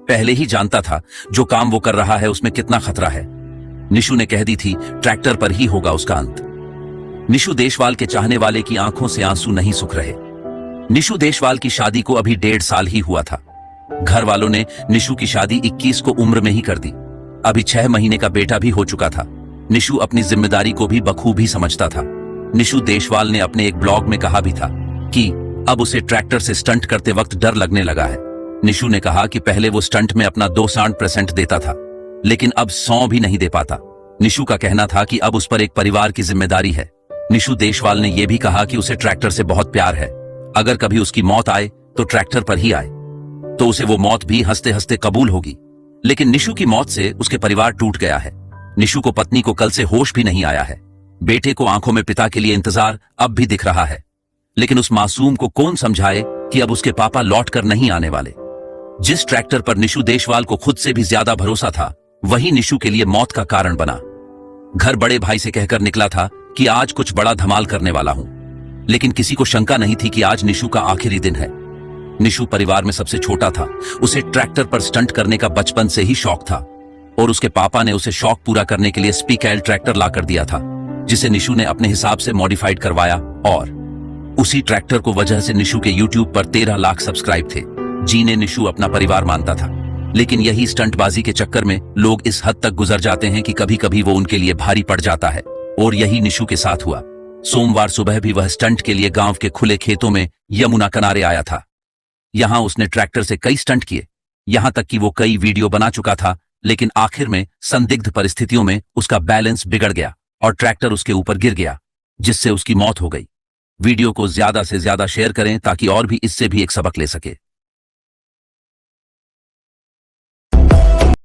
पहले ही जानता था जो काम वो कर रहा है उसमें कितना खतरा है। निशु ने कह दी थी ट्रैक्टर पर ही होगा उसका अंत। निशु देशवाल के चाहने वाले की आंखों से आंसू नहीं सूख रहे। निशु देशवाल की शादी को अभी 1.5 साल ही हुआ था। घर वालों ने निशु की शादी 21 को उम्र में ही कर दी। अभी 6 महीने का बेटा भी हो चुका था। निशु अपनी जिम्मेदारी को भी बखूबी समझता था। निशु देशवाल ने अपने एक ब्लॉग में कहा भी था कि अब उसे ट्रैक्टर से स्टंट करते वक्त डर लगने लगा है। निशु ने कहा कि पहले वो स्टंट में अपना 200% देता था, लेकिन अब 100 भी नहीं दे पाता। निशु का कहना था कि अब उस पर एक परिवार की जिम्मेदारी है। निशु देशवाल ने यह भी कहा कि उसे ट्रैक्टर से बहुत प्यार है। अगर कभी उसकी मौत आए तो ट्रैक्टर पर ही आए, तो उसे वो मौत भी हंसते हंसते कबूल होगी। लेकिन निशु की मौत से उसके परिवार टूट गया है। निशु को पत्नी को कल से होश भी नहीं आया है। बेटे को आंखों में पिता के लिए इंतजार अब भी दिख रहा है, लेकिन उस मासूम को कौन समझाए कि अब उसके पापा लौट कर नहीं आने वाले। जिस ट्रैक्टर पर निशु देशवाल को खुद से भी ज्यादा भरोसा था, वही निशु के लिए मौत का कारण बना। घर बड़े भाई से कहकर निकला था कि आज कुछ बड़ा धमाल करने वाला हूं, लेकिन किसी को शंका नहीं थी कि आज निशु का आखिरी दिन है। निशु परिवार में सबसे छोटा था। उसे ट्रैक्टर पर स्टंट करने का बचपन से ही शौक था और उसके पापा ने उसे शौक पूरा करने के लिए स्पीकैल ट्रैक्टर लाकर दिया था, जिसे निशु ने अपने हिसाब से मॉडिफाइड करवाया। और उसी ट्रैक्टर को वजह से निशु के यूट्यूब पर 13 लाख सब्सक्राइब थे, जिन्हें निशु अपना परिवार मानता था। लेकिन यही स्टंटबाजी के चक्कर में लोग इस हद तक गुजर जाते हैं कि कभी कभी वो उनके लिए भारी पड़ जाता है, और यही निशु के साथ हुआ। सोमवार सुबह भी वह स्टंट के लिए गांव के खुले खेतों में यमुना किनारे आया था। यहां उसने ट्रैक्टर से कई स्टंट किए, यहां तक कि वो कई वीडियो बना चुका था, लेकिन आखिर में संदिग्ध परिस्थितियों में उसका बैलेंस बिगड़ गया और ट्रैक्टर उसके ऊपर गिर गया, जिससे उसकी मौत हो गई। वीडियो को ज्यादा से ज्यादा शेयर करें ताकि और भी इससे भी एक सबक ले सके।